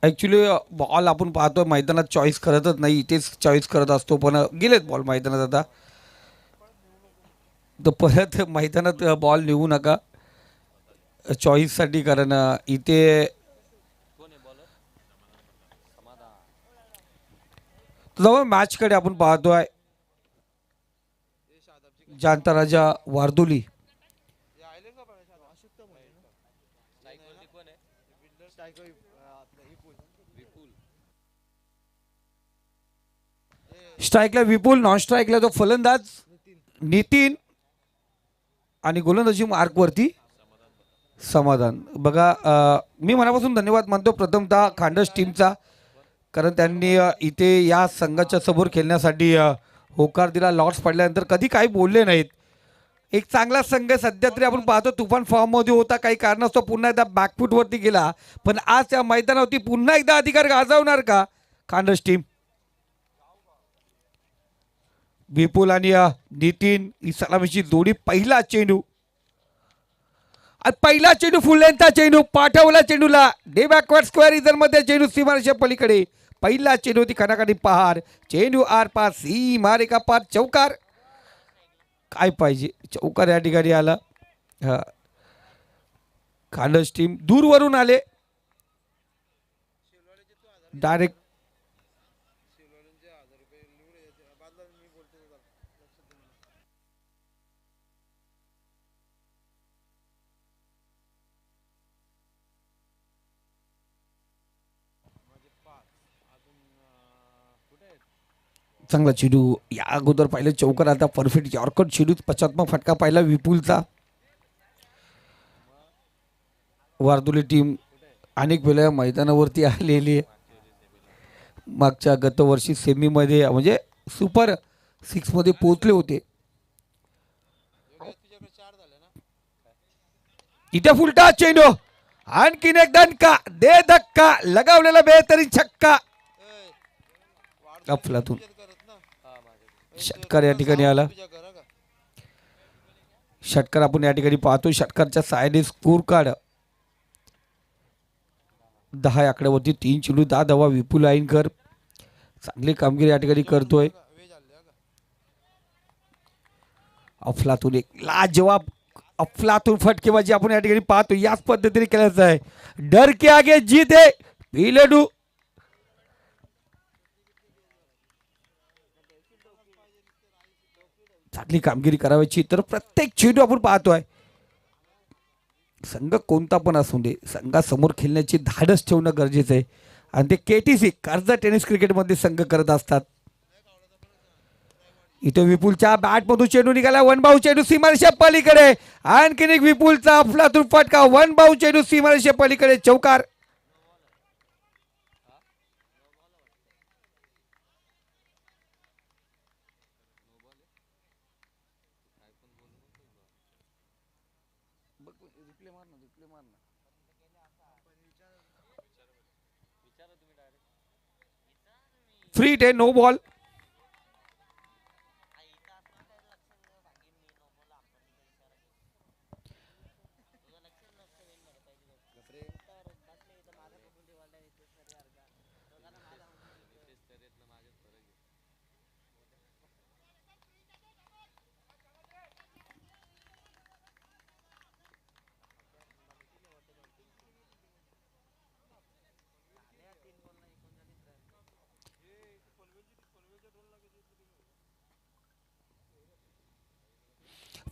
Actually ball आपण पाहतोय मैदानात चॉईस करतच नाही, इथेच चॉईस करत असतो, पण गेलेत बॉल मैदानात आता. तर परत मैदानात बॉल नेऊ नका चॉईससाठी, कारण इथे जवळ मॅचकडे आपण पाहतोय. जांताराजा वारदुली स्ट्राईकला विपुल, नॉन स्ट्राईकला तो फलंदाज नितीन आणि गोलंदाजी मार्कवरती समाधान. बघा मी मनापासून धन्यवाद मानतो प्रथमतः खांडस टीमचा, कारण त्यांनी इथे या संघाच्या समोर खेळण्यासाठी होकार दिला. लॉर्ड्स पडल्यानंतर कधी काही बोलले नाहीत. एक चांगला संघ सध्या तरी आपण पाहतो तुफान फॉर्ममध्ये होता, काही कारणास्तव पुन्हा एकदा बॅकफूटवरती गेला, पण आज या मैदानावरती पुन्हा एकदा अधिकार गाजवणार का खांडस टीम? विपुल आणि नितीन ही सलामीची जोडी. पहिला चेंडू, पहिला चेंडू फुल लेंथचा चेंडू पाठवला चेंडूला डे बॅकवर्ड स्क्वेअर इजर मध्ये चेंडू सीमारेषा पलीकडे. पहिला चेंडू ती खणाखानी पहार, चेंडू आर पार सीमारेखा पार, चौकार. काय पाहिजे, चौकार या ठिकाणी आला. हा, खांडस टीम दूरवरून आले डायरेक्ट. चांगला चेंडू या अगोदर पाहिलं चौकार, आता परफेक्ट यॉर्कर चेंडू, 75 फटका पाहिला विपुलचा. वारदुली टीम अनेक वेळा मैदानावरती आलेली आहे. मागच्या गतवर्षी सेमीमध्ये म्हणजे सुपर 6 मध्ये पोहोचले होते. इथे फुलटा चेंडू, आणखीन एक दणका, दे धक्का, लगावलेला बेहतरीन छक्का. अफलातून षटकार या ठिकाणी आला. षटकार आपण या ठिकाणी पाहतो. षटकारच्या साहाय्याने स्कोर कार्ड 10 आकड्यावरती 3 चेंडू 10 धावा. विपुल आईनकर चांगली कामगिरी या ठिकाणी करतोय. अफलातून एक लाजवाब अफलातून फटकेबाजी आपण या ठिकाणी पाहतो. याच पद्धतीने केल्याचं आहे. डर के आगे जीत है पिलेडू. चांगली कामगिरी करायची तर प्रत्येक चेंडू आपण पाहतोय. संघ कोणता पण असू दे, संघासमोर खेळण्याची धाडस ठेवणं गरजेचं आहे, आणि ते केटीसी कर्जत टेनिस क्रिकेटमध्ये संघ करत असतात. इथे विपुलच्या बॅटमधून चेंडू निघाला, वन बाऊ चेंडू सीमारेषा पलीकडे. आणखीन एक विपुलचा अफलातून फटका, वन बाऊ चेंडू सीमारेषा पलीकडे, चौकार. फ्री हिट आहे, नो बॉल.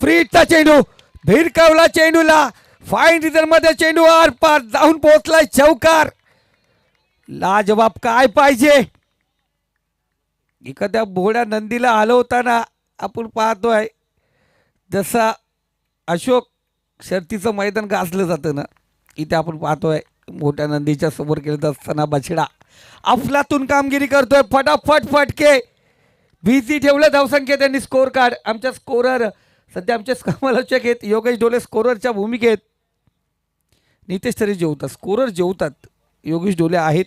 फ्रीटचा चेंडू भिरकावला, चेंडूला फाईन रिझन मध्ये चेंडू आर पार जाऊन पोहोचलाय, चौकार. लाजवाब. काय पाहिजे, एखाद्या भोळ्या नंदीला हलवताना आपण पाहतोय जसा अशोक शर्तीचं मैदान गाजलं जातं ना, इथे आपण पाहतोय मोठ्या नंदीच्या समोर खेळत असताना बछडा अफलातून कामगिरी करतोय. फटाफट फटके, बिझी ठेवलं धावसंख्या त्यांनी. स्कोर कार्ड आमच्या स्कोरर सध्या आमचे समालोचक आहेत योगेश डोले स्कोररच्या भूमिकेत. नितेश तरी जेवतात, स्कोरर जेवतात, योगेश डोले आहेत.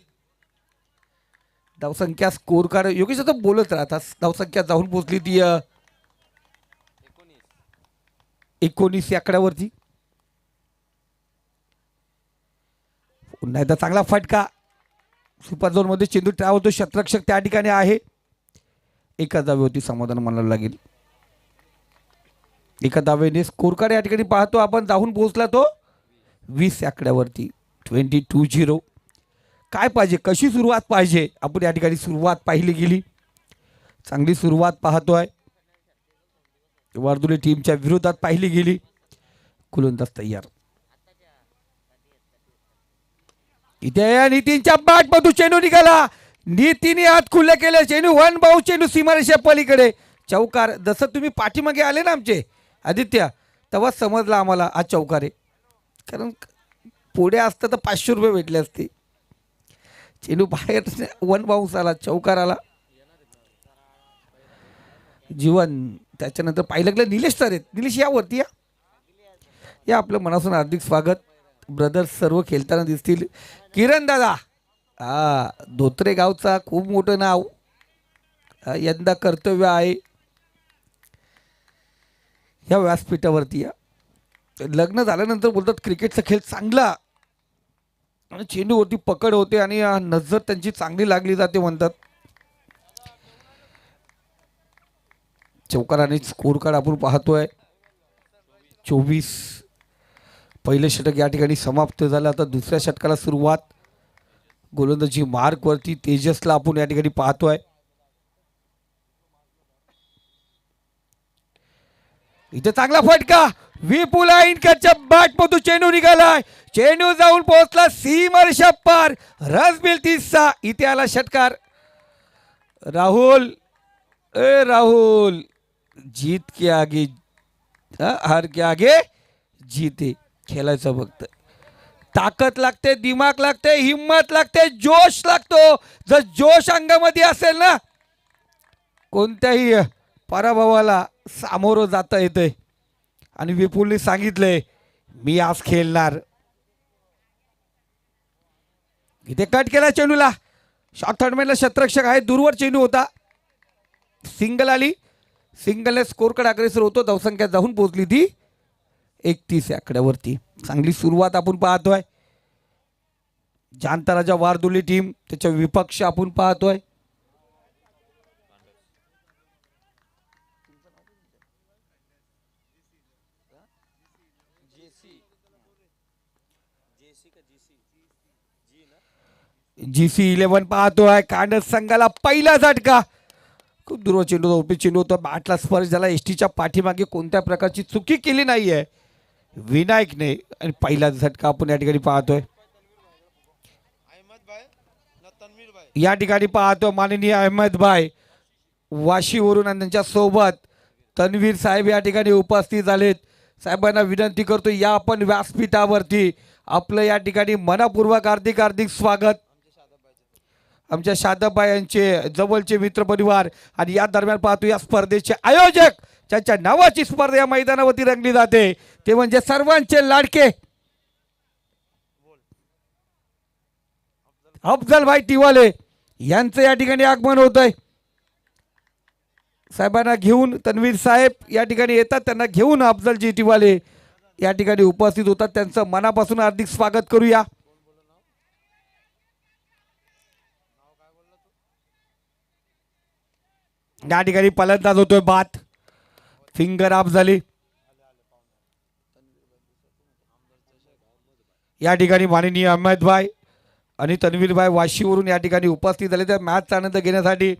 धावसंख्या स्कोर कार्ड योगेश आता बोलत राहतात. धावसंख्या जाऊन पोचली ती 19 आकड्यावरती. पुन्हा एकदा चांगला फटका, सुपर झोनमध्ये चेंडू ट्रॅव्ह होतो, शतरक्षक त्या ठिकाणी आहे. एका धावेवरती समाधान मानावं लागेल. एका धावेने स्कोर कार्ड या ठिकाणी पाहतो आपण, जाऊन पोहोचला तो 20 आकड्यावरती. 22-0. काय पाहिजे, कशी सुरुवात पाहिजे, आपण या ठिकाणी सुरुवात पाहिली गेली. चांगली सुरुवात पाहतोय, वारदुले टीमच्या विरोधात पाहिली गेली. गोलंदाज तयार. इथे या नितीनच्या बॅटमधून चेंडू निघाला. नितीने हात खुले केले, चेंडू वन बाउंस, चेंडू सीमारेषा पलीकडे. चौकार. जसं तुम्ही पाठीमागे आले ना आमचे आदित्य, तेव्हा समजलं आम्हाला आज चौकार आहे. कारण पुढे असतं तर 500 रुपये भेटले असते. चेंडू बाहेर वन बाउंस आला, चौकार आला. जीवन. त्याच्यानंतर पाहिलं गेलं निलेश सर आहेत. निलेश यावरती या आपलं मनापासून हार्दिक स्वागत. ब्रदर्स सर्व खेळताना दिसतील. किरण दादा, धोत्रे गावचा खूप मोठं नाव, यंदा कर्तव्य आहे या व्यासपीठावरती. लग्न झाल्यानंतर बोलतात क्रिकेटचा खेळ चांगला आणि चेंडूवरती पकड होते आणि नजर त्यांची चांगली लागली जाते म्हणतात. चौकार आणि स्कोर कार्ड आपण पाहतोय. 24. पहिले षटक या ठिकाणी समाप्त झालं. आता दुसऱ्या षटकाला सुरुवात. गोलंदाजी मार्कवरती तेजसला आपण या ठिकाणी पाहतोय. इथे चांगला फटका. विपुल आईनकरच्या बॅटमधून चेंडू निघालाय. चेंडू जाऊन पोहोचला सीमारेषा पार. रसबिल 30. इथे आला षटकार. राहुल, राहुल, जीत के आगे हार के आगे जीते. खेळायचं फक्त. ताकद लागते, दिमाग लागते, हिम्मत लागते, जोश लागतो. जर जोश अंगामध्ये असेल ना, कोणत्याही पराभवाला सामोरं जाता येते. आणि विपुलने सांगितलंय मी आज खेळणार. इथे कट केला चेंडूला. शॉर्ट थर्डमॅनला शतरक्षक आहे, दूरवर चेंडू होता. सिंगल आली. सिंगलने स्कोर कार्ड अग्रेसर होतो. धावसंख्या जाऊन पोहोचली ती 31 आकड्यावरती. चांगली सुरुवात आपण पाहतोय. जांताराजा वारदुली टीम, त्याच्या विपक्ष आपण पाहतोय. GC11 पाहतोय. कांडस संघाला पहिला झटका. खूप दूरवर चेंडू होता, चेंडू होता, बॅटला स्पर्श झाला. एसटीच्या पाठीमागे कोणत्या प्रकारची चुकी केली नाहीये विनायकने. आणि पहिला झटका आपण या ठिकाणी पाहतोय. या ठिकाणी पाहतो माननीय अहमद भाई वाशीवरून आणि त्यांच्या सोबत तन्वीर साहेब या ठिकाणी उपस्थित झालेत. साहेबांना विनंती करतो या आपण व्यासपीठावरती. आपलं या ठिकाणी मनापूर्वक हार्दिक हार्दिक स्वागत. आमच्या शादाबाई यांचे जवळचे मित्रपरिवार. आणि या दरम्यान पाहतो या स्पर्धेचे आयोजक, ज्यांच्या नावाची स्पर्धा या मैदानावरती रंगली जाते, ते म्हणजे सर्वांचे लाडके अफजल भाई टिवाले यांचं या ठिकाणी आगमन होत आहे. साहेबांना घेऊन तन्वीर साहेब या ठिकाणी येतात. त्यांना घेऊन अफजलजी टिवाले या ठिकाणी उपस्थित होतात. त्यांचं मनापासून हार्दिक स्वागत करूया. या ठिकाणी फलंदाज होतोय बात. फिंगर ऑफ झाली. या ठिकाणी माननीय अहमद भाई आणि तन्वीर भाई वाशीवरून या ठिकाणी उपस्थित झाले. त्या मॅचचा आनंद घेण्यासाठी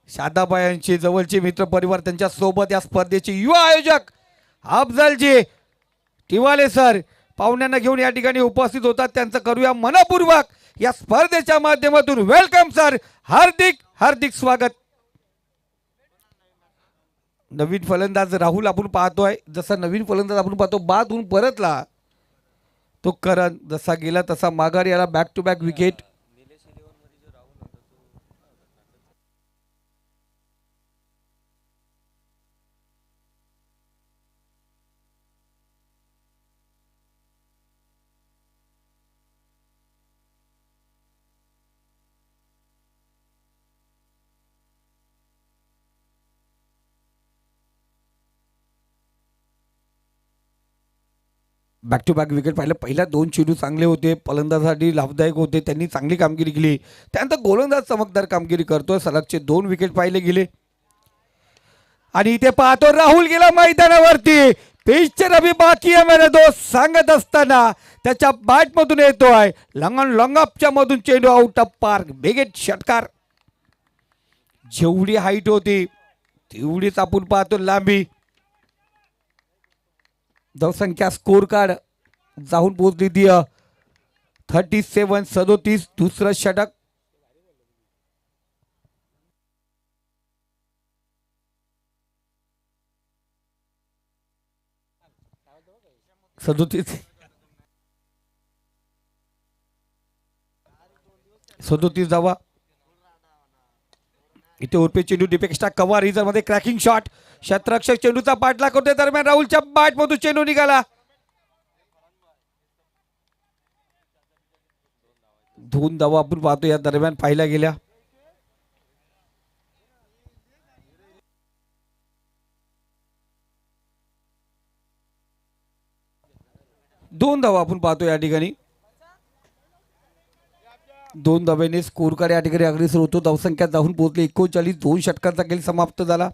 शादाबाई यांचे जवळचे मित्र परिवार, त्यांच्या सोबत या स्पर्धेचे युवा आयोजक अफजलजी टिवाले सर पाहुण्यांना घेऊन या ठिकाणी उपस्थित होतात. त्यांचं करूया मनपूर्वक या स्पर्धेच्या माध्यमातून वेलकम सर. हार्दिक हार्दिक स्वागत. नवीन फलंदाज राहुल आपण पाहतोय. जसा नवीन फलंदाज आपण पाहतो बादहून परतला तो करण, जसा गेला तसा माघारी आला. Back to back wicket. Back to back wicket पाहिलं. पहिल्या 2 चेंडू चांगले होते, फलंदाजासाठी लाभदायक होते, त्यांनी चांगली कामगिरी केली. त्यानंतर गोलंदाज चमकदार कामगिरी करतोय. सलगचे 2 विकेट पाहिले गेले. आणि इथे पाहतो राहुल गेला मैदानावरती. पिचर अभी बाकी आहे मेरे दोस्त सांगत असताना त्याच्या बॅटमधून येतोय लॉंगअपच्या मधून चेंडू आउट ऑफ पार्क. बेगेट षटकार. जेवढी हाईट होती तेवढीच आपण पाहतो लांबी. धावसंख्या स्कोर कार्ड जाऊन पोहोचली ती 37-37. दुसरं षटक. सदोतीस धावा. इथे उर्फे चेंडू डिपेक्स्टा कव्हर रिझर मध्ये क्रॅकिंग शॉट. क्षेत्ररक्षक चेंडूचा पाठलाग करतोय. दरम्यान राहुलच्या बॅट मधून चेंडू निघाला. 2 धावा आपण पाहतो या दरम्यान पाहिल्या गेल्या. दोन धावा आपण पाहतो या ठिकाणी. 2 धाब्याने स्कोर कार्ड या ठिकाणी अग्रेसर होतो. धावसंख्या जाऊन पोहोचली 39. 2 षटकांचा खेळ समाप्त झाला.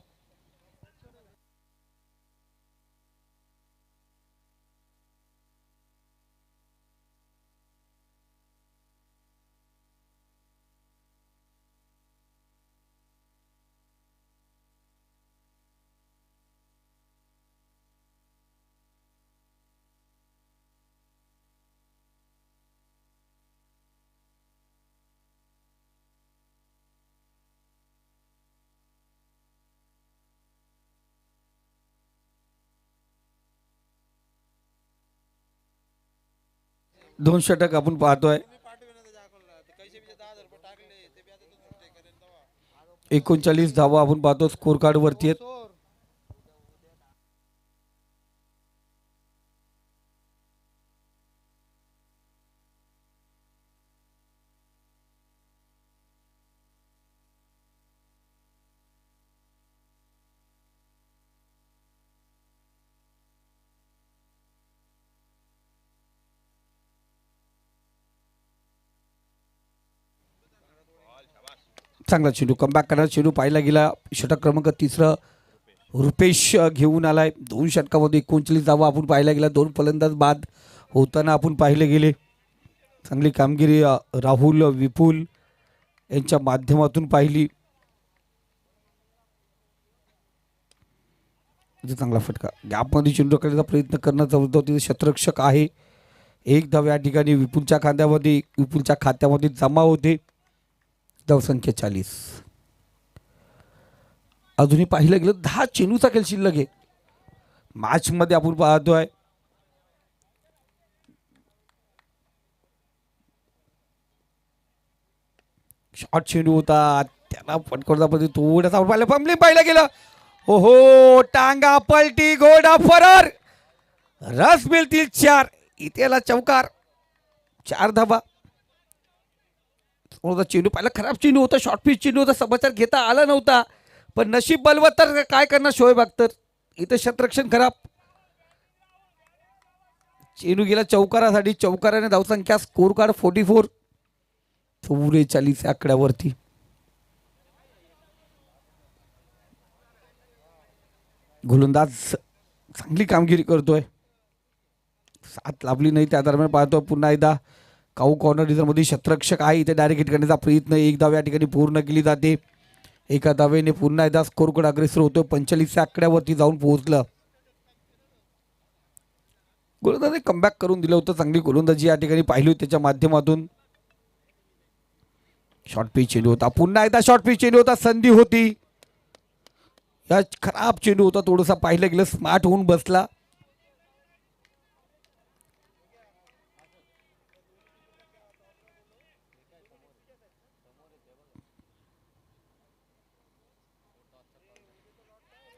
दोन षटक आपण पाहतोय. 39 धावा आपण पाहतो स्कोर कार्ड वरती आहेत. चांगला चेंडू कमबॅक करणार चेंडू पाहिला गेला. षटक क्रमांक 3 रुपेश घेऊन आलाय. 2 षटकामध्ये 39 धावा आपण पाहायला गेला. 2 फलंदाज बाद होताना आपण पाहिले गेले. चांगली कामगिरी राहुल विपुल यांच्या माध्यमातून पाहिली. चांगला फटका. गॅपमध्ये चेंडू करण्याचा प्रयत्न करण्याचा होता. तिथे क्षेत्ररक्षक आहे. 1 धाव या ठिकाणी विपुलच्या खात्यामध्ये जमा होते. धावसंख्या 40. अजूनही पाहिलं गेलं 10 चेंडूचा खेळ शिल्लक आहे. मॅच मध्ये आपण पाहतोय शॉर्ट चेंडू होता. त्याला फटकरता पण थोडासा पाहिलं पाहिलं गेलं. हो टांगा पलटी घोडा फरार. रस मिळतील 4. इथेला चौकार. 4 धावा. चेंडू पाहिला खराब चेंडू होता. शॉर्ट पिच चेंडू होता. समाचार घेता आला नव्हता. पण नशीब बलवत तर काय करणार शोएब अख्तर. इथं क्षेत्ररक्षण खराब. चेंडू गेला चौकारासाठी. चौकाराने धावसंख्या स्कोर कार्ड 44. 44 आकड्यावरती. गोलंदाज चांगली कामगिरी करतोय. 7 लाभली नाही. त्या दरम्यान पाहतोय पुन्हा एकदा काऊ कॉर्नर रिझर्वमध्ये क्षेत्ररक्षक आहे. इथे डायरेक्ट हिट करण्याचा प्रयत्न. 1 धाव या ठिकाणी पूर्ण केली जाते. एका धावेने पुन्हा एकदा स्कोरकडे अग्रेसर होतो. 45 आकड्यावरती जाऊन पोहोचलं. गोलंदाजाने कमबॅक करून दिलं होतं. चांगली गोलंदाजी या ठिकाणी पाहिली होती त्याच्या माध्यमातून. शॉर्ट पिच चेंडू होता. पुन्हा एकदा शॉर्ट पिच चेंडू होता. संधी होती. या खराब चेंडू होता. थोडंसं पाहिलं गेलं स्मार्ट होऊन बसला.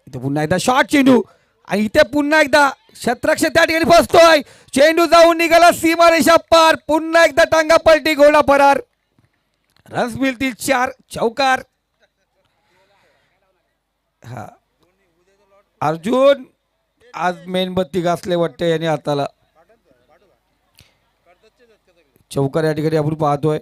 इथे पुन्हा एकदा शॉर्ट चेंडू आणि इथे पुन्हा एकदा क्षेत्ररक्षक त्या ठिकाणी फसतोय. चेंडू जाऊन निघाला सीमारेषा पार. पुन्हा एकदा टांगा पलटी घोडा फरार. रन्स मिळतील 4. चौकार. हा अर्जुन आज मेणबत्ती घासले वाटते याने हाताला. चौकार या ठिकाणी आपण पाहतोय.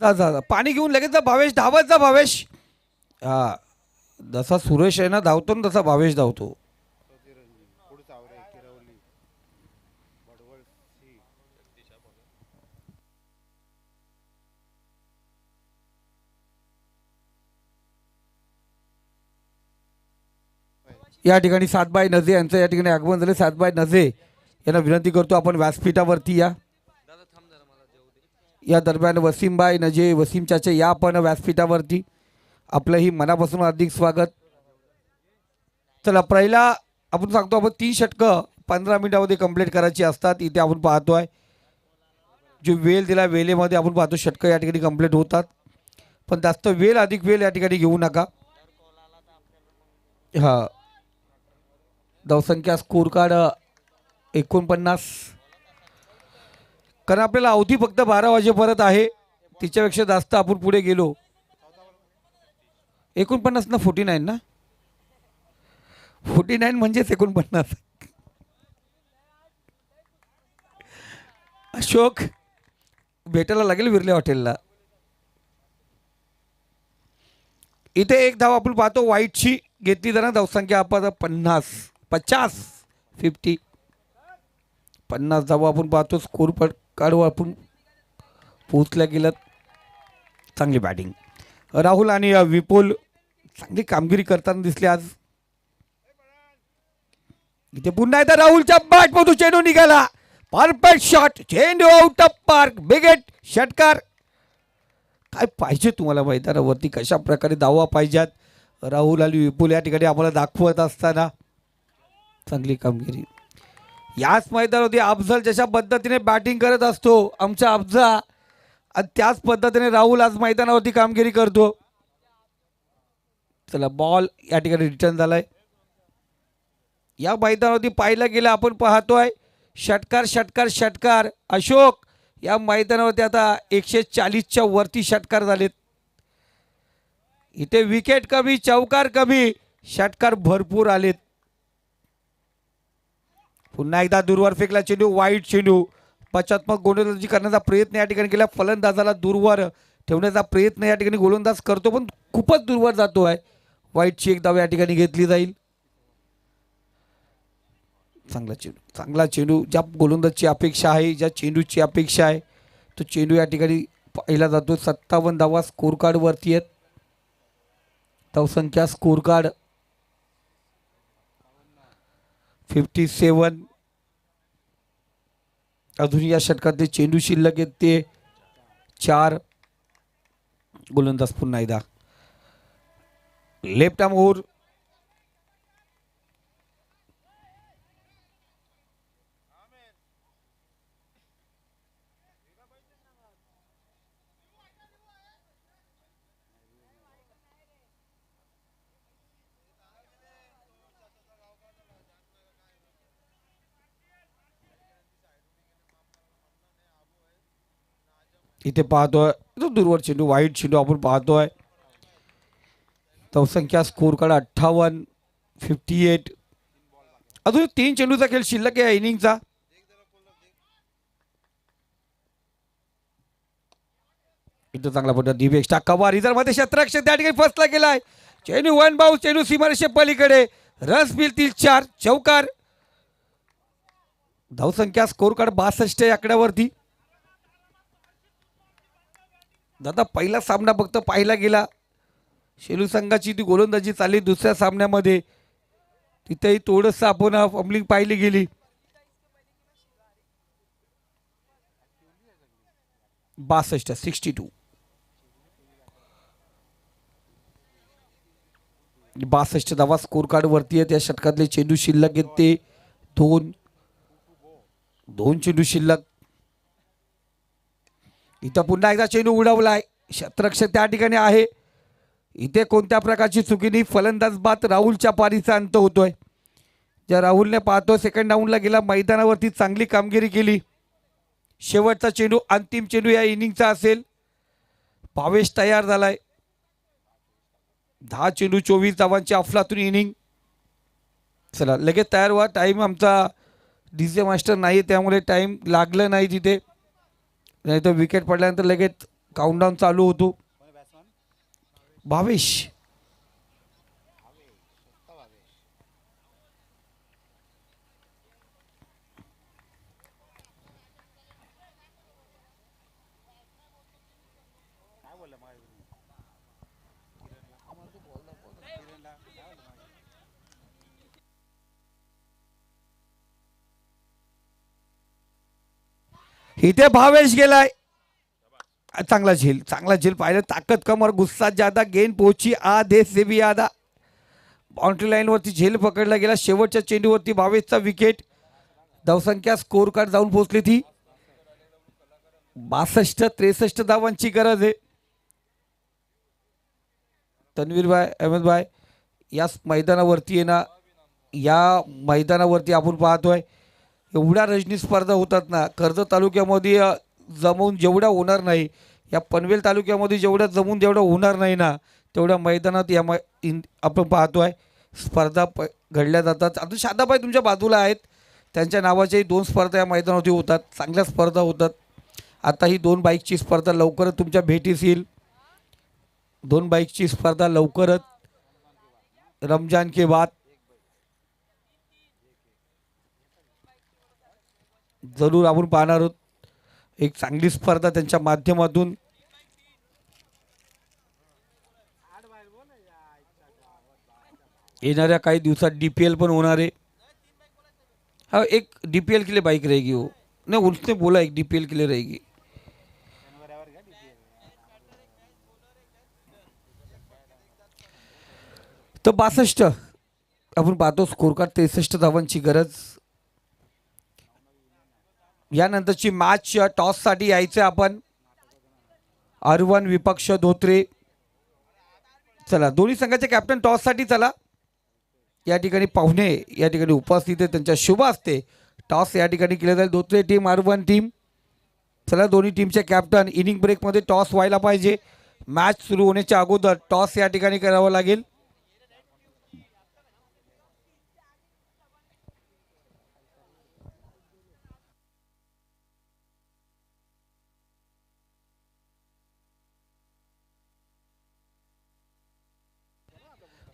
जा जा जा. पाणी घेऊन लगेच जा भावेश, धावत जा भावेश. हा, जसा सुरेश आहे ना धावतो ना तसा भावेश धावतो. या ठिकाणी सातबाई नजे यांचं या ठिकाणी आगमन झाले. सातबाई नजे यांना विनंती करतो आपण व्यासपीठावरती या. या दरम्यान वसीमबाई नजे, वसीम चाचे या आपण व्यासपीठावरती. आपलंही मनापासून हार्दिक स्वागत. चला पहिला आपण सांगतो आपण 3 षटकं 15 मिनिटामध्ये कंप्लीट करायची असतात. इथे आपण पाहतोय जो वेळ दिला वेळेमध्ये आपण पाहतो षटकं या ठिकाणी कंप्लीट होतात. पण जास्त वेळ अधिक वेळ या ठिकाणी घेऊ नका. हा, धावसंख्या स्कोर कार्ड 49. कारण आपल्याला अवधी फक्त 12 वाजेपर्यंत आहे. तिच्यापेक्षा जास्त आपण पुढे गेलो 49 ना 49 ना 49 म्हणजेच 49. अशोक भेटायला लागेल विरले हॉटेलला. इथे एक धाव आपण पाहतो वाईटची घेतली जाणार. धावसंख्या आपण 50 धावा आपण पाहतो. स्कोर काढू आपण पोचल्या गेलं. चांगली बॅटिंग राहुल आणि विपुल चांगली कामगिरी करताना दिसले आज. इथे पुन्हा एकदा राहुलच्या बॅटमधून चेंडू निघाला. परफेक्ट शॉट, चेंडू आउट ऑफ पार्क. बिगेट षटकार. काय पाहिजे तुम्हाला मैदानावरती, कशा प्रकारे धावा पाहिजेत. राहुल आणि विपुल या ठिकाणी आम्हाला दाखवत असताना चांगली कामगिरी. याच मैदानावरती अफजल जशा पद्धतीने बॅटिंग करत असतो आमचा अफजा, आणि त्याच पद्धतीने राहुल आज मैदानावरती कामगिरी करतो. चला बॉल या ठिकाणी रिटर्न झालाय. या मैदानावरती पाहायला गेलं आपण पाहतोय षटकार षटकार षटकार. अशोक या मैदानावरती आता 140च्या वरती षटकार झालेत. इथे विकेट कमी, चौकार कमी, षटकार भरपूर आलेत. पुन्हा एकदा दूरवर फेकला चेंडू, वाईट चेंडू. पश्चात्मक गोलंदाजी करण्याचा प्रयत्न या ठिकाणी केला. फलंदाजाला दूरवर ठेवण्याचा प्रयत्न या ठिकाणी गोलंदाज करतो पण खूपच दूरवर जातोय. वाईटची एक धाव या ठिकाणी घेतली जाईल. चांगला चेंडू ज्या गोलंदाजची अपेक्षा आहे, ज्या चेंडूची अपेक्षा आहे तो चेंडू या ठिकाणी पाहिला जातो. 57 धावा स्कोर कार्ड वरती आहेत. धावसंख्या स्कोर कार्ड 57. अजून या षटकातले चेंडू शिल्लक आहेत ते 4. गोलंदाज पुन्हा एकदा लेफ्ट आर्म ओव्हर. इथे पाहतोय दूरवर चेंडू, वाईट चेंडू आपण पाहतोय. धावसंख्या स्कोर कार्ड 58, 58. अजून 3 चेंडूचा खेळ शिल्लक आहे इनिंगचा. इथं चांगला पडला दीप एक्स्ट्रा कव्हर. रिझर्व मध्ये क्षेत्ररक्षक त्या ठिकाणी फसला गेलाय. चेंडू वन बाउन्स, चेंडू सीमारेषे पलीकडे. रस मिळतील 4, चौकार. धावसंख्या स्कोर कार्ड 62 या आकड्यावरती. दादा पहिला सामना फक्त पाहिला गेला, शेलू संघाची ती गोलंदाजी चालली. दुसऱ्या सामन्यामध्ये तिथेही थोडंसं आपण फंबलिंग पाहिली गेली. 62 धावा स्कोर कार्ड वरती आहेत. या षटकातले चेंडू शिल्लक आहेत ते 2. 2 चेंडू शिल्लक. इथं पुन्हा एकदा चेंडू उडवलाय. क्षेत्ररक्षक त्या ठिकाणी आहे. इथे कोणत्या प्रकारची चुकीनी फलंदाज बाद राहुलच्या पारीचा अंत होतोय. ज्या राहुलने पाहतो सेकंड डाऊनला गेला, मैदानावरती चांगली कामगिरी केली. शेवटचा चेंडू अंतिम चेंडू या इनिंगचा असेल. भावेश तयार झालाय. 10 चेंडू 24 धावांची अफलातून इनिंग. चला लगेच तयार व्हा. टाईम आमचा डीजे मास्टर नाही त्यामुळे टाईम लागलं नाही तिथे, नाही तर विकेट पडल्यानंतर लगेच काउंटडाऊन चालू होतो. भावेश इथे भावेश गेलाय. चांगला झेल, चांगला झेल पाहिलं. ताकद कम और गुस्सा ज्यादा, गेंद पोहोची आदेश से भी आधा. बाउंड्री लाईनवरती झेल पकडला गेला. शेवटच्या चेंडूवरती भावेशचा विकेट. धावसंख्या स्कोर कार्ड जाऊन पोहोचली ती 62-63 धावांची गरज आहे. तन्वीर भाई, अहमद भाई, या मैदानावरती आहे ना, या मैदानावरती आपण पाहतोय एवढ्या रजनी स्पर्धा होतात ना. कर्जत तालुक्यामध्ये जमवून जेवढ्या होणार नाही, या पनवेल तालुक्यामध्ये जेवढ्या जमून जेवढं होणार नाही ना, तेवढ्या मैदानात या आपण पाहतोय स्पर्धा घडल्या जातात. आता शादाबाई तुमच्या बाजूला आहेत, त्यांच्या नावाच्याही 2 स्पर्धा या मैदानावरती होतात. चांगल्या स्पर्धा होतात. आता ही 2 बाईकची स्पर्धा लवकरच तुमच्या भेटीस येईल. 2 बाईकची स्पर्धा लवकरच रमजान के बाद जरूर आपण पाहणार आहोत. एक चांगली स्पर्धा त्यांच्या माध्यमातून येणाऱ्या काही दिवसात DPL पण होणार आहे. हाँ एक DPL के लिए बाइक रहेगी वो, नहीं उसने बोला एक DPL के लिए रहेगी. तो 62 आपण पाहतो स्कोर कार्ड. 63 धावांची गरज. यानंतरची मॅच टॉससाठी यायचं आपण. R1 विपक्ष धोत्रे. चला दोन्ही संघाचे कॅप्टन टॉससाठी चला. या ठिकाणी पाहुणे या ठिकाणी उपस्थित आहे, त्यांच्या शुभ असते टॉस या ठिकाणी केले जाईल. Dhotre team, R1 team. चला दोन्ही टीमचे कॅप्टन. इनिंग ब्रेकमध्ये टॉस व्हायला पाहिजे. मॅच सुरू होण्याच्या अगोदर टॉस या ठिकाणी करावं लागेल.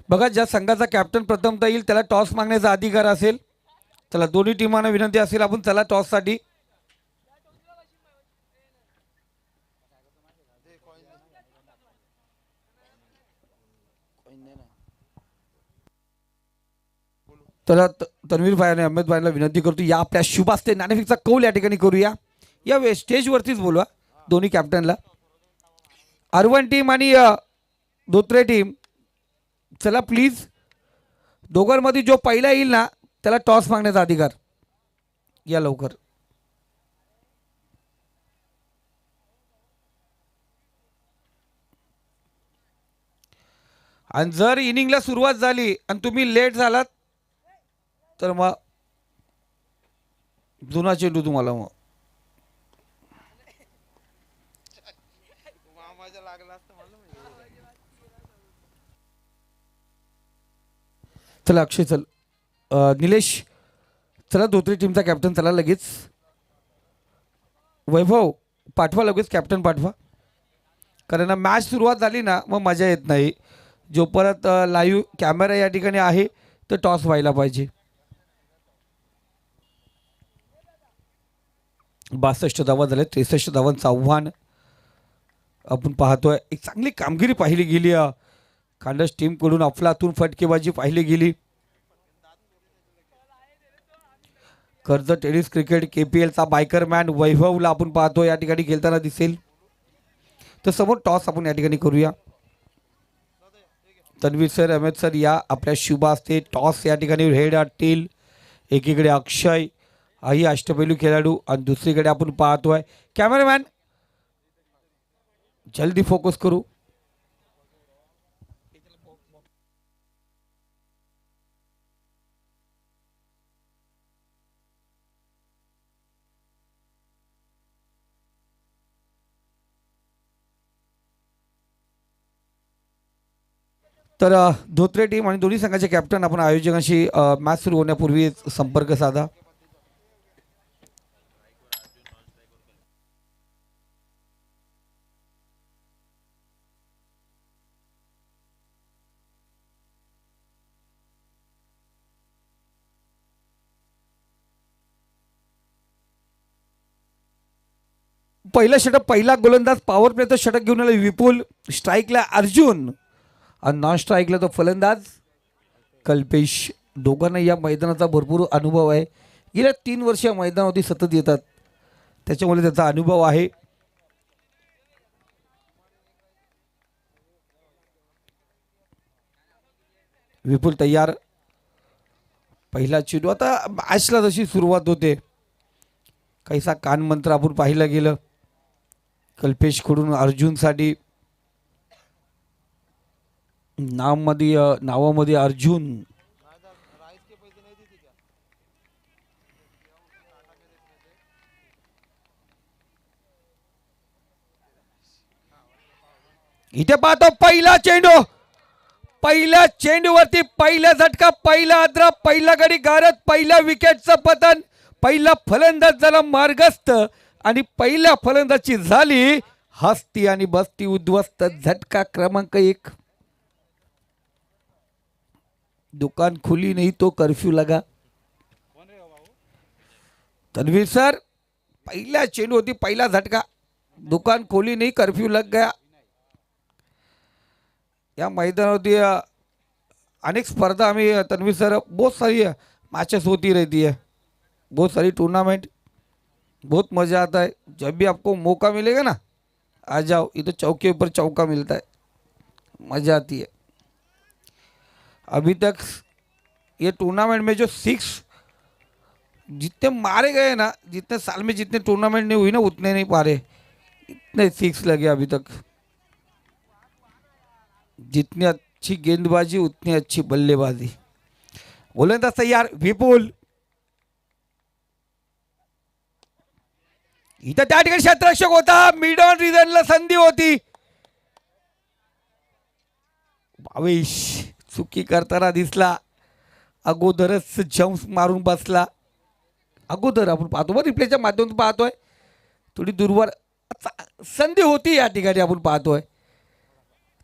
बघा ज्या संघाचा कॅप्टन प्रथमतः येईल त्याला टॉस मागण्याचा अधिकार असेल. चला दोन्ही टीमांना विनंती असेल आपण चला टॉससाठी. चला तन्वीर भाई आणि अहमद भाईला विनंती करतो या आपल्या शुभ असते नाणेफेकचा कौल या ठिकाणी करूया. या स्टेजवरतीच बोलवा दोन्ही कॅप्टनला. R1 टीम आणि धोत्रे टीम चला प्लीज. दोघांमध्ये जो पहिला येईल ना त्याला टॉस मागण्याचा अधिकार. या लवकर. आणि जर इनिंगला सुरुवात झाली आणि तुम्ही लेट झालात तर मग जुना चेंडू तुम्हाला. मग चला अक्षय चल. निलेश चला धोत्री टीमचा कॅप्टन चला लगेच. वैभव पाठवा लगेच कॅप्टन पाठवा, कारण मॅच सुरुवात झाली ना मग मजा येत नाही. जो परत लाईव्ह कॅमेरा या ठिकाणी आहे तर टॉस व्हायला पाहिजे. 62 धावा झाल्या. 63 धावांचं आव्हान आपण पाहतोय. एक चांगली कामगिरी पाहिली गेली. खांडस टीमकडून अफलातून फटकेबाजी पाहिली गेली. कर्जत टेनिस क्रिकेट KPLचा बायकर मॅन वैभवला आपण पाहतो या ठिकाणी खेळताना दिसेल. तर समोर टॉस आपण या ठिकाणी करूया. तन्वीर सर, अहमद सर या आपल्या शुभ असते. टॉस या ठिकाणी हेड टेल. एकीकडे अक्षय ही अष्टपैलू खेळाडू आणि दुसरीकडे आपण पाहतोय कॅमेरामॅन जल्दी फोकस करू. तर धोत्रे टीम आणि दोन्ही संघाचे कॅप्टन आपण आयोजकांशी मॅच सुरू होण्यापूर्वी संपर्क साधा. पहिला षटक पहिला गोलंदाज पॉवर प्लेचं षटक घेऊन आला विपुल. स्ट्राईकला अर्जुन आणि नॉन स्ट्राईकला तो फलंदाज कल्पेश. दोघांना या मैदानाचा भरपूर अनुभव आहे. गेल्या 3 वर्ष या मैदानावरती सतत येतात त्याच्यामुळे त्याचा अनुभव आहे. विपुल तयार. पहिला चेंडू. आता मॅचला जशी सुरुवात होते काहीसा कानमंत्र आपण पाहिलं गेलं कल्पेशकडून अर्जुनसाठी. नावामध्ये अर्जुन. इथे पाहतो पहिला चेंडू. पहिल्या चेंडूवरती पहिला झटका पहिला आद्रा पहिला गडी गारद पहिल्या विकेटचं पतन. पहिला फलंदाज झाला मार्गस्थ आणि पहिल्या फलंदाजी झाली हस्ती आणि बस्ती उद्ध्वस्त. झटका क्रमांक 1. दुकान खुली नहीं तो कर्फ्यू लगा. तन्वीर सर पहिला चेंडू होती पहिला झटका. दुकान खोली नहीं कर्फ्यू लग गया. या मैदानावरती अनेक स्पर्धा हमें तन्वीर सर बहुत सारी मैचेस होती रहती है बहुत सारी टूर्नामेंट. बहुत मज़ा आता है. जब भी आपको मौका मिलेगा ना आ जाओ. इधर चौके ऊपर चौका मिलता है मज़ा आती है. अभी तक ये टूर्नामेंट में जो 6 जितने मारे गए ना जितने साल में जितने टूर्नामेंट नहीं हुई ना उतने नहीं पारे. इतने 6 लगे अभी तक. जितनी अच्छी गेंदबाजी उतनी अच्छी बल्लेबाजी. गोलंदाज तैयार विपुल. इथं त्या ठिकाणी क्षेत्ररक्षक होता. मिड ऑन रिझनला संधी होती. भावेश चुकी करताना दिसला. अगोदरच जम्प मारून बसला. अगोदर आपण पाहतो बरं रिप्लेच्या माध्यमातून पाहतोय थोडी दूरवर संधी होती या ठिकाणी आपण पाहतोय.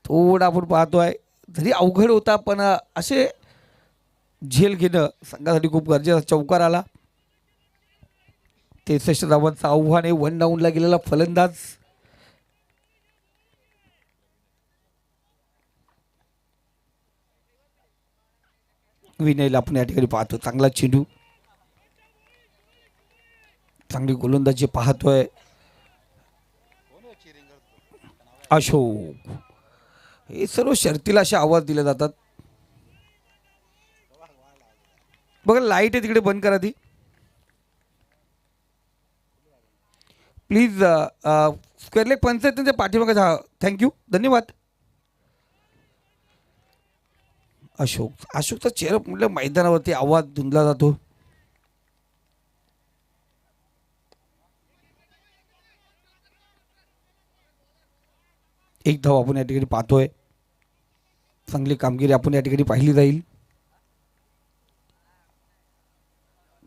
थोडा आपण पाहतोय जरी अवघड होता पण असे झेल घेणं संघासाठी खूप गरजेचं. चौकार आला. 63 धावांचं आव्हान आहे. 1 डाऊनला गेलेला फलंदाज विनयला आपण या ठिकाणी पाहतो. चांगला चेंडू चांगली गोलंदाजी पाहतोय अशोक. हे सर्व शर्तीला असे आवाज दिले जातात. बघा लाईट आहे तिकडे बंद करा ती प्लीज. स्क्वेअर लेग पंचायतीच्या पाठीमागे जा. थँक्यू धन्यवाद. अशोकचा चेहरा म्हटलं मैदानावरती आवाज धुंदला जातो. एक धाव आपण या ठिकाणी पाहतोय. चांगली कामगिरी आपण या ठिकाणी पाहिली जाईल.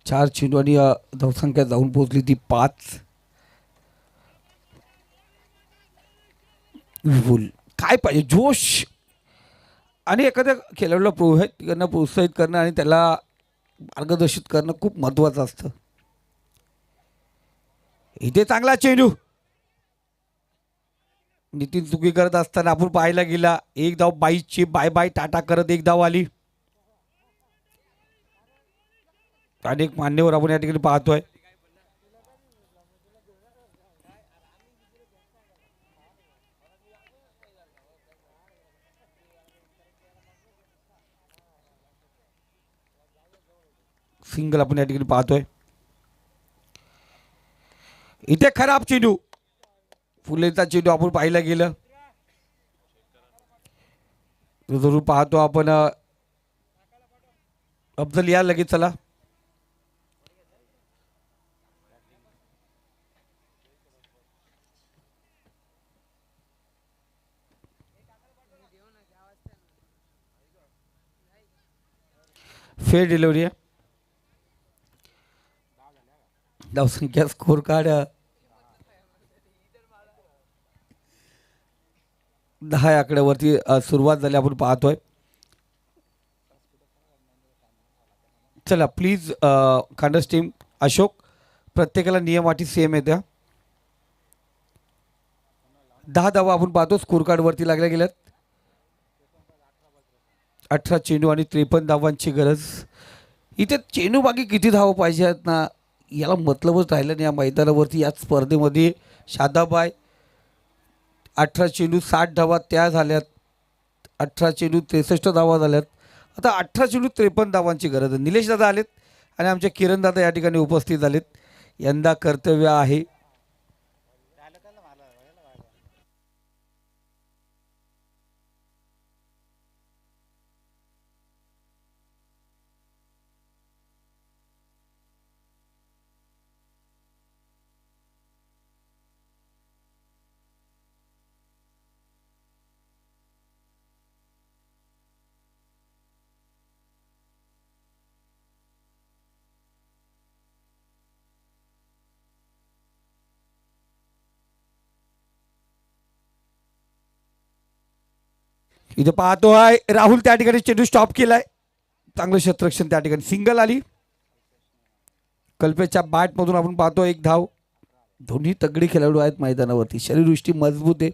4 चेंडू आणि धावसंख्या जाऊन पोहोचली ती 5. विपुल काय पाहिजे जोश आणि एखाद्या खेळाडूला प्रोत्साहित करणं आणि त्याला मार्गदर्शित करणं खूप महत्त्वाचं असतं. इथे चांगला चेंडू. नितीन चुकी करत असताना आपण पाहायला गेला. एक धाव 22ची बाय बाय टाटा करत एक धाव आली. अनेक मान्यवर आपण या ठिकाणी पाहतोय. सिंगल आपण या ठिकाणी पाहतोय. इथे खराब चेंडू, फुलेचा चेंडू आपण पाहायला गेलं जरूर पाहतो आपण. अफजल या लगेच चला. फेर डिलिव्हरी आहे. धावसंख्या स्कोर कार्ड 10 आकड्यावरती सुरुवात झाली आपण पाहतोय. चला प्लीज खांडस टीम अशोक, प्रत्येकाला नियम अटी सेम येत्या. 10 धावा आपण पाहतो स्कोर कार्डवरती लागल्या गेल्यात. 18 चेंडू आणि 53 धावांची गरज. इथे चेंडू बाकी किती धावा पाहिजे आहेत ना, याला मतलबच राहिलं नाही या मैदानावरती. याच स्पर्धेमध्ये शादाबाई 18 चेंडू 60 धावा त्या झाल्यात. 18 चेंडू 63 धावा झाल्यात. आता 18 चेंडू 53 धावांची गरज आहे. निलेश दादा आलेत आणि आमचे किरण दादा या ठिकाणी उपस्थित झालेत. यंदा कर्तव्य आहे. इथे पाहतो आहे राहुल त्या ठिकाणी चेंडू स्टॉप केलाय. चांगलं क्षेत्ररक्षण त्या ठिकाणी. सिंगल आली. कल्पेच्या बॅटमधून आपण पाहतो एक धाव. दोन्ही तगडी खेळाडू आहेत मैदानावरती, शरीरदृष्टी मजबूत आहे.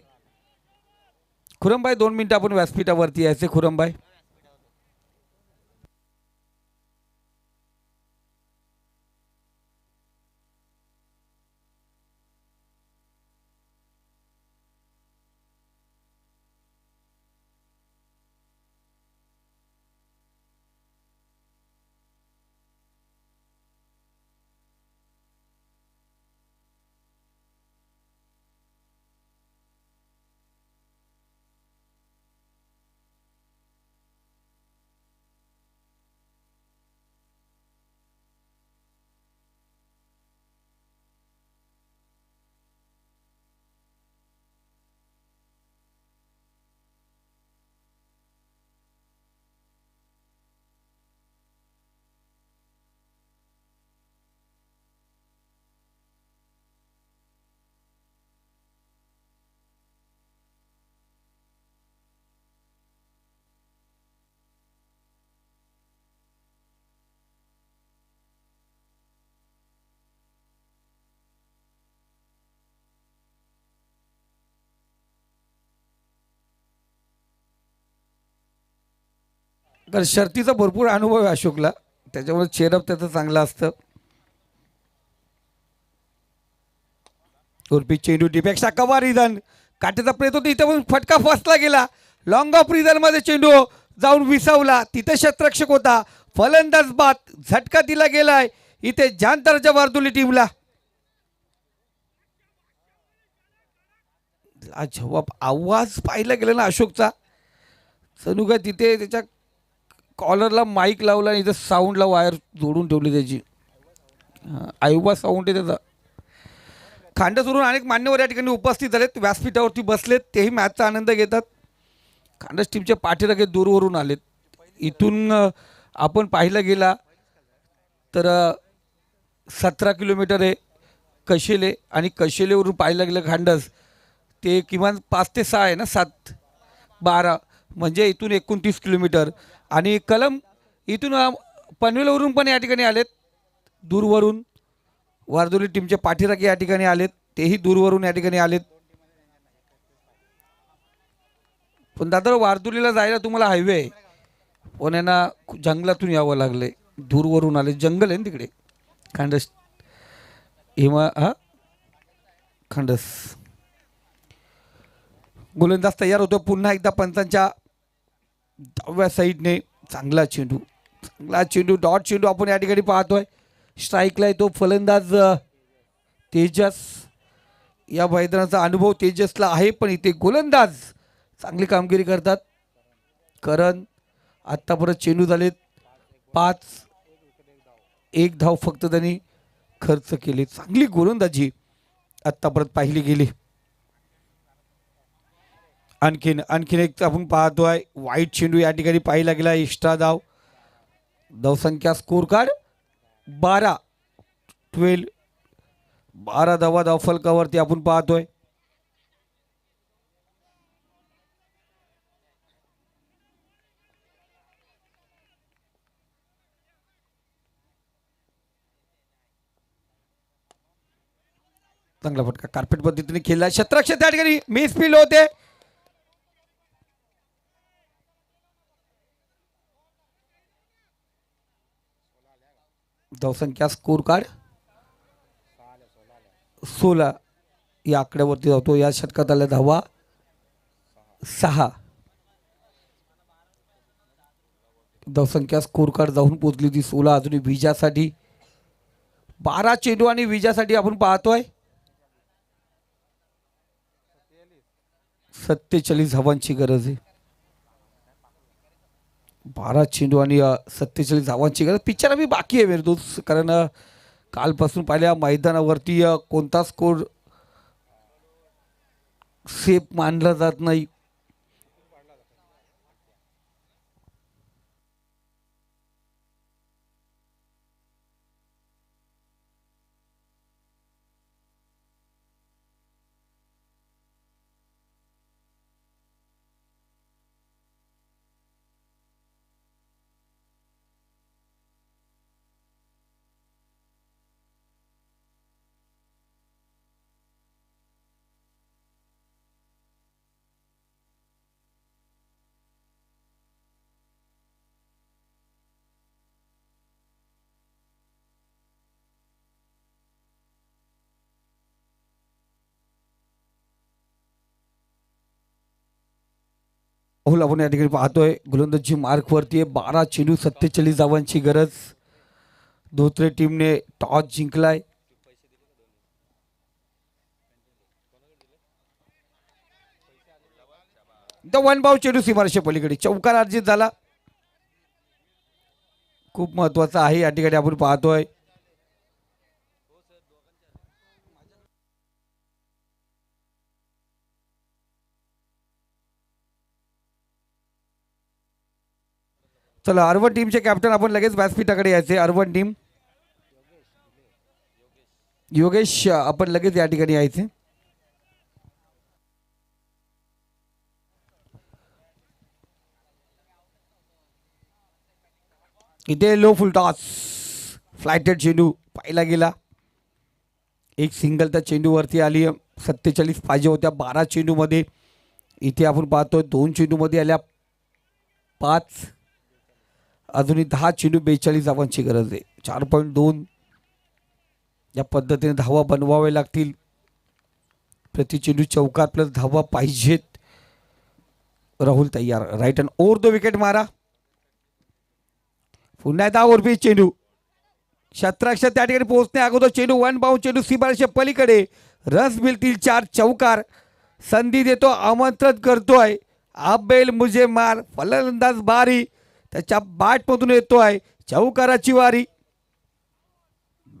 खुरमबाई 2 मिनिटं आपण व्यासपीठावरती यायचे. खुरमबाई तर शर्तीचा भरपूर अनुभव आहे अशोकला, त्याच्यामुळे चेअरअप त्याचं चांगलं असतं. उर्फी चेंडू टीपेक्षा कव्हर रिझन काट्याचा प्रयत्न होता. इथे पण फटका फसला गेला. लॉंग ऑफ रिझन मध्ये चेंडू जाऊन विसावला. तिथे क्षेत्ररक्षक होता. फलंदाज बाद. झटका दिला गेलाय इथे जानतरच्या वार्दुली टीमला. जवाब आवाज पाहिला गेला ना अशोकचा. जणू काय तिथे त्याच्या कॉलरला माईक लावला आणि इथं साऊंडला वायर जोडून ठेवली त्याची. आयुबा साऊंड आहे त्याचा. खांडसवरून अनेक मान्यवर या ठिकाणी उपस्थित झालेत, व्यासपीठावरती बसलेत. तेही मॅचचा आनंद घेतात. खांडस टीमचे पाठीराखे दूरवरून आलेत. इथून आपण पाहिलं गेला तर 17 किलोमीटर आहे कशेले, आणि कशेलेवरून पाहिलं गेलं खांडस ते किमान 5 ते 6 आहे ना, 7 12 म्हणजे इथून 29 किलोमीटर. आणि कलम इथून पनवेलवरून पण या ठिकाणी आलेत दूरवरून. वारदोली टीमचे पाठीराखे या ठिकाणी आलेत, तेही दूरवरून या ठिकाणी आलेत. पण दादा वारदोलीला जायला तुम्हाला हायवे आहे, पण यांना जंगलातून यावं लागले, दूरवरून आले. जंगल आहे ना तिकडे खांडस खांडस. गोलंदाज तयार होतो पुन्हा एकदा पंचांच्या डाव्या साईडने. चांगला चेंडू, चांगला चेंडू, डॉट चेंडू आपण या ठिकाणी पाहतोय. स्ट्राईकला येतो फलंदाज तेजस, या मैदानाचा अनुभव तेजसला आहे, पण इथे गोलंदाज चांगली कामगिरी करतात. करण, आत्तापर्यंत चेंडू झालेत 5, 1 धाव फक्त त्यांनी खर्च केली. चांगली गोलंदाजी आत्तापर्यंत पाहिली गेली. आणखीन एक आपण पाहतोय वाईट चेंडू या ठिकाणी पाहिला गेला. एक्स्ट्रा धाव. धावसंख्या स्कोर कार्ड 12 धावा धावफलकावरती आपण पाहतोय. चांगला फटका कार्पेट पद्धतीने खेळला. क्षेत्ररक्षक त्या ठिकाणी मिस फील्ड होते. धावसंख्या स्कोर कार्ड 16 या आकड्यावरती जातो. या षटकात आल्या धावा 6. धावसंख्या स्कोर कार्ड जाऊन पोहोचली ती 16. अजूनही विजयासाठी 12 चेंडू आणि विजयासाठी आपण पाहतोय 47 धावांची गरज आहे. 12 चेंडू आणि 47 धावांची गरज. पिक्चर आम्ही बाकी आहे मेरे दोस्त, कारण कालपासून पाहिल्या मैदानावरती कोणता स्कोर सेफ मानला जात नाही. राहुल आपण या ठिकाणी पाहतोय गोलंदाजी मार्कवरती आहे. 12 चेंडू 47 धावांची गरज. धोत्रे टीमने टॉस जिंकलाय. वन बाउ चेंडू सीमारेषे पलीकडे चौकार अर्जित झाला. खूप महत्वाचा आहे या ठिकाणी आपण पाहतोय. चला अर्बन टीमचे कॅप्टन आपण लगेच व्यासपीठाकडे यायचे. अर्बन टीम योगेश आपण लगेच या ठिकाणी यायचे. इथे लो फुल टॉस फ्लायटेड चेंडू पाहिला गेला. एक सिंगल त्या चेंडूवरती आली. 47 पाहिजे होत्या 12 चेंडूमध्ये. इथे आपण पाहतोय 2 चेंडूमध्ये आल्या 5. अजूनही 10 चेंडू 42 धावांची गरज आहे. 4.2 या पद्धतीने धावा बनवावे लागतील. प्रति चेंडू चौकार प्लस धावा पाहिजेत. राहुल तयार. Right hand over the wicket मारा. पुन्हा 10 ओव्हर चेंडू. क्षेत्ररक्षक त्या ठिकाणी पोहोचणे अगोदर चेंडू वन बाउंड चेंडू सीमारेषे पलीकडे. रस मिळतील 4 चौकार. संधी देतो, आमंत्रित करतोय. आबेल मुझे मार. फलंदाज बारी त्याच्या बॅटमधून येतोय. चौकाराची वारी.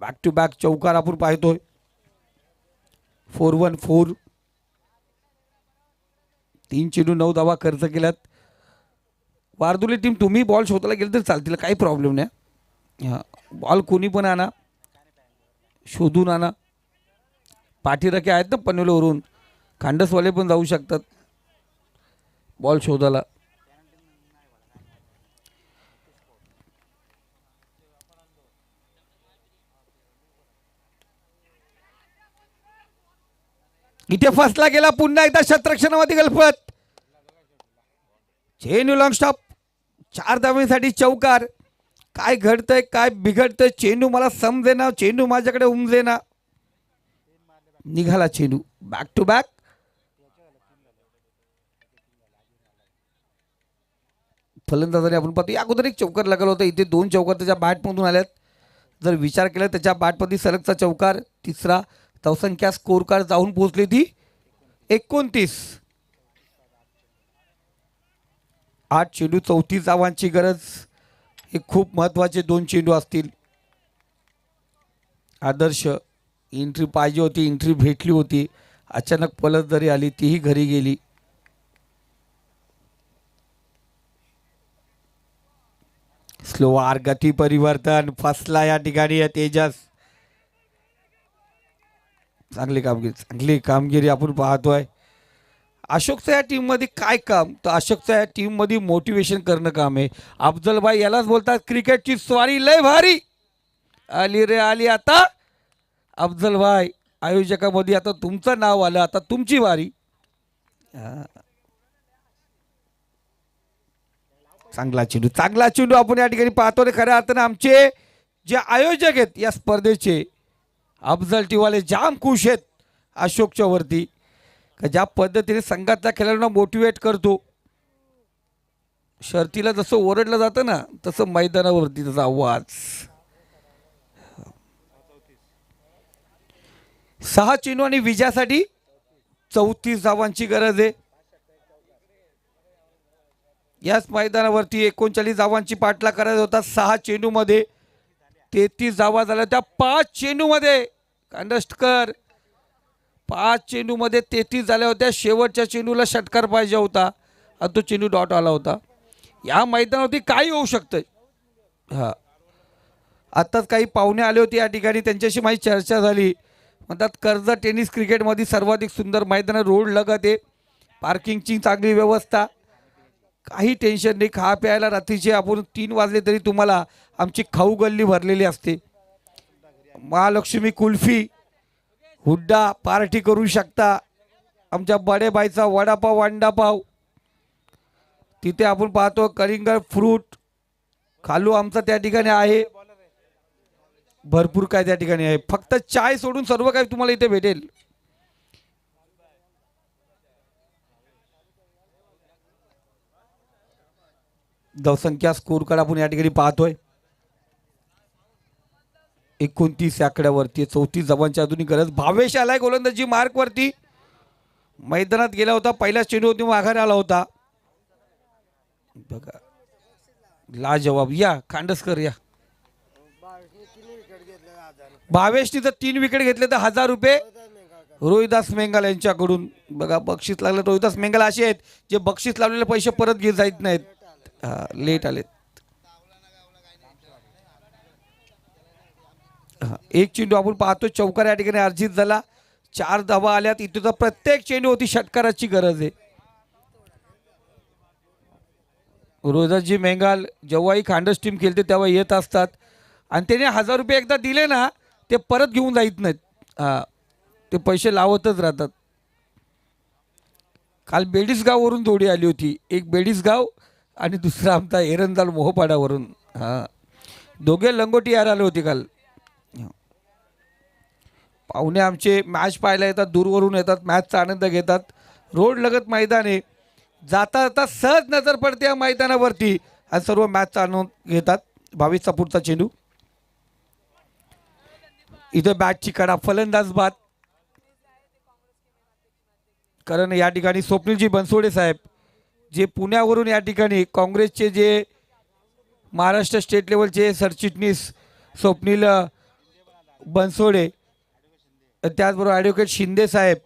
बॅक टू बॅक चौकार आपण पाहतोय. 4-1-4. 3 चेंडू 9 धावा खर्च केल्यात. वारदुली टीम तुम्ही बॉल शोधायला गेलं तर चालतील, काही प्रॉब्लेम नाही. हां बॉल कोणी पण आणा, शोधून आणा. पाठीराखे आहेत ना पनवेलवरून, खांडसवाले पण जाऊ शकतात बॉल शोधायला. इथे फसला गेला. पुन्हा एकदा क्षेत्ररक्षणामध्ये गलफत. चेंडू लॉंग स्टॉप. 4 धावांसाठी चौकार. काय घडतंय काय बिघडतंय चेंडू मला समजेना. चेंडू माझ्याकडे उमजेना. निघाला चेंडू. Back to back. फलंदाजाने आपण पाहतो अगोदर एक चौकार लागला होता. इथे 2 चौकार त्याच्या बॅटमधून आल्यात. जर विचार केला त्याच्या बॅटमध्ये सलगचा चौकार तिसरा. धावसंख्या स्कोर कार्ड जाऊन पोहोचली ती 29. 8 चेंडू 34 धावांची गरज. हे खूप महत्वाचे 2 चेंडू असतील. आदर्श एंट्री पाहिजे होती, एंट्री भेटली होती. अचानक पलट जरी आली तीही घरी गेली. स्लोवार गती परिवर्तन फसला या ठिकाणी तेजस. चांगली कामगिरी आपण पाहतोय. अशोकचं या टीम मध्ये काय काम, तर अशोकचं या टीम मध्ये मोटिवेशन करणं काम आहे. अफजल भाई यालाच बोलतात क्रिकेटची स्वारी लय भारी. आली रे आली आता अफजल भाई आयोजकामध्ये. आता तुमचं नाव आलं, आता तुमची वारी. चांगला चेंडू आपण या ठिकाणी पाहतो रे. खऱ्या अर्थानं आमचे जे आयोजक आहेत या स्पर्धेचे अफजल टीवाले जाम खुश आहेत अशोकच्या वरती, का ज्या पद्धतीने संघातल्या खेळाडूंना मोटिवेट करतो. शर्तीला जसं ओरडलं जातं ना तसं मैदानावरती त्याचा आवाज. 6 चेंडू आणि विजयासाठी 34 धावांची गरज आहे. याच मैदानावरती 39 धावांची पाठला करायचा होता. 6 चेंडूमध्ये 33 धावा झाल्या. त्या 5 चेंडूमध्ये कांडस्टकर 5 चेंडूमध्ये 33 झाल्या होत्या. शेवटच्या चेंडूला षटकार पाहिजे होता आणि तो चेंडू डॉट आला होता. या मैदानावरती काही होऊ शकतं. हां, आत्ताच काही पाहुणे आले होते या ठिकाणी, त्यांच्याशी माझी चर्चा झाली. म्हणतात कर्जत टेनिस क्रिकेटमध्ये सर्वाधिक सुंदर मैदान रोड लगत आहे, पार्किंगची चांगली व्यवस्था, काही टेन्शन नाही. खा प्यायला रात्रीचे आपण 3 वाजले तरी तुम्हाला आमची खाऊ गल्ली भरलेली असते. महालक्ष्मी कुल्फी हुड्डा पार्टी करू शकता. आमच्या बडेबाईचा वडापाव अंडापाव तिथे आपण पाहतो. कलिंगड फ्रूट खालू आमचा त्या ठिकाणी आहे. भरपूर काय त्या ठिकाणी आहे. फक्त चाय सोडून सर्व काही तुम्हाला इथे भेटेल. धावसंख्या स्कोर कार्ड आपण या ठिकाणी पाहतोय 29 आकड्यावरती. 34 धावांची आधुनिक गरज. भावेश आलाय गोलंदाजी मार्क वरती. मैदानात गेला होता, पहिला चेंडूवरती माघारी आला होता. बघा लाजवाब. या खांडसकर या. भावेशनी जर 3 विकेट घेतले तर 1000 रुपये रोहिदास मेंगाल यांच्याकडून. बघा बक्षीस लागलं. रोहिदास मेंगाल असे आहेत जे बक्षीस लावलेले पैसे परत घेत जात नाहीत. लेट आलेत. एक चेंडू आपण पाहतो चौकार या ठिकाणी अर्जित झाला. 4 धावा आल्यात. इथे तर प्रत्येक चेंडू होती षटकाराची गरज आहे. रोहिदासजी मेंगाल जेव्हाही खांडस टीम खेळते तेव्हा येत असतात आणि त्याने 1000 रुपये एकदा दिले ना ते परत घेऊन जात नाहीत. ते पैसे लावतच राहतात. काल बेडीसगाववरून जोडी आली होती. एक बेडीसगाव आणि दुसरा आमचा एरंदाल मोहपाडावरून. दोघे लंगोटी यार आले होते काल. पाहुणे आमचे मॅच पाहायला येतात, दूरवरून येतात, मॅचचा आनंद घेतात. रोड लगत मैदान आहे. जाता जाता सहज नजर पडते या मैदानावरती आणि सर्व मॅचचा आनंद घेतात. 22 पुढचा चेंडू. इथे बॅटची कडा फलंदाज बाद. कारण या ठिकाणी स्वप्नीलजी बनसोडे साहेब जे पुण्यावरून या ठिकाणी काँग्रेसचे जे महाराष्ट्र स्टेट लेवलचे सरचिटणीस स्वप्नील बनसोडे, त्याचबरोबर ॲडव्होकेट शिंदे साहेब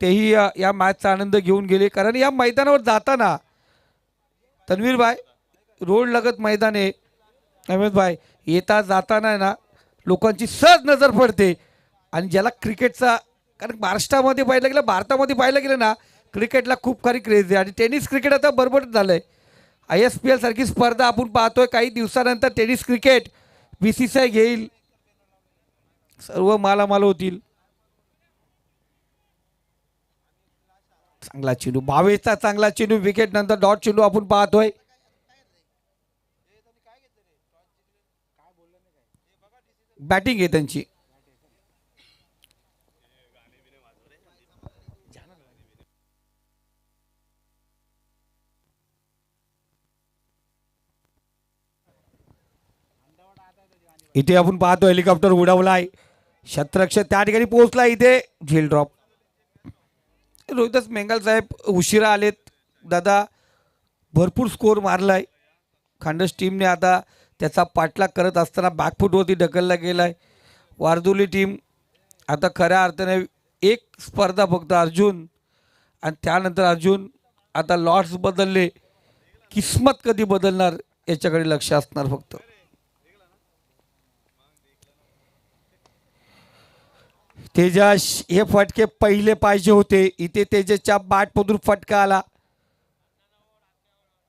तेही या मॅचचा आनंद घेऊन गेले. कारण या मैदानावर जाताना तन्वीर भाई रोड लगत मैदान आहे. अहमद भाई येता जाताना ना लोकांची सहज नजर पडते. आणि ज्याला क्रिकेटचा, कारण महाराष्ट्रामध्ये पाहिलं गेलं, भारतामध्ये पाहिलं गेलं ना क्रिकेटला खूप सारी क्रेज आहे. आणि टेनिस क्रिकेट आता बरोबर झालं आहे. ISPL सारखी स्पर्धा आपण पाहतोय. काही दिवसानंतर टेनिस क्रिकेट BCCI घेईल, सर्व मालामाल होतील. चांगला चेंडू. 22चा चांगला चेंडू. विकेट नंतर डॉट चेंडू आपण पाहतोय. बॅटिंग आहे त्यांची. इथे आपण पाहतो हेलिकॉप्टर उडवलाय. शतरक्ष त्या ठिकाणी पोहोचला, इथे झेल ड्रॉप. रोहितच मेंगाल साहेब उशिरा आलेत दादा. भरपूर स्कोर मारलाय खांडस टीमने. आता त्याचा पाठलाग करत असताना बॅकफूटवरती ढकलला गेलाय वारदोली टीम. आता खऱ्या अर्थाने एक स्पर्धा फक्त अर्जुन, आणि त्यानंतर अर्जुन. आता लॉट्स बदलले, किस्मत कधी बदलणार याच्याकडे लक्ष असणार फक्त. तेजस हे फटके पहिले पाहिजे होते. इथे तेजसच्या बॅटमधून फटका आला.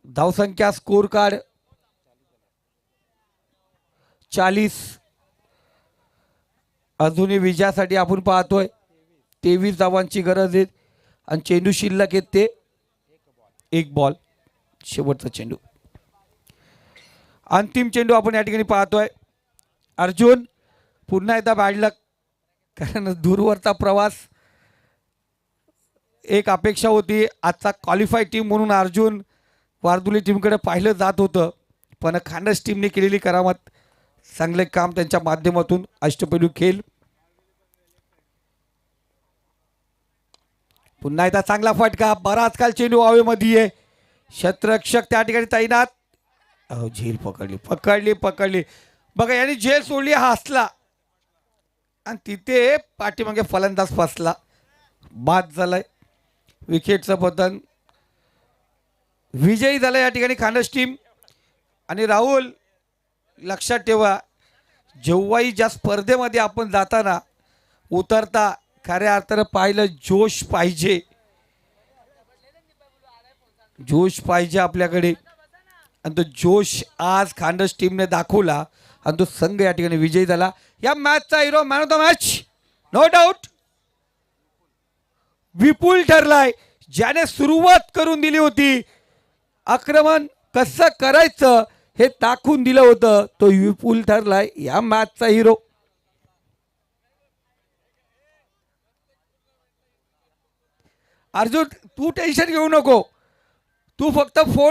धावसंख्या स्कोर कार्ड 40. अजूनही विजयासाठी आपण पाहतोय 23 धावांची गरज आहे, आणि चेंडू शिल्लक आहेत ते एक बॉल. शेवटचा चेंडू, अंतिम चेंडू आपण या ठिकाणी पाहतोय. अर्जुन पुन्हा एकदा बॅड लक, कारण दूरवरचा प्रवास. एक अपेक्षा होती आजचा क्वालिफाईड टीम म्हणून अर्जुन वारदुली टीमकडे पाहिलं जात होतं, पण खांडस टीमने केलेली करामत, चांगले काम त्यांच्या माध्यमातून. अष्टपैलू खेळ. पुन्हा एकदा चांगला फटका, बराच काल चेंडू हवेमध्ये आहे. क्षेत्ररक्षक त्या ठिकाणी तैनात. झेल पकडली पकडली पकडली बघा, यांनी झेल सोडली, हा हसला, आणि तिथे पाठीमागे फलंदाज फसला, बाद झालाय. विकेटचं पतन. विजयी झाला या ठिकाणी खांडस टीम. आणि राहुल लक्षात ठेवा, जेव्हाही ज्या स्पर्धेमध्ये आपण जाताना उतरता, खऱ्या अर्थानं पाहिलं जोश पाहिजे, जोश पाहिजे आपल्याकडे, आणि तो जोश आज खांडस टीमने दाखवला, आणि तो संघ या ठिकाणी विजयी झाला. या मॅचचा hero, man of the match, no doubt Vipul ठरलाय. ज्याने सुरुवात करून दिली होती, आक्रमण कसं करायचं हे दाखवून दिलं होतं, तो विपुल ठरलाय या मॅचचा हिरो. अर्जुन तू टेन्शन घेऊ नको, तू फक्त फोन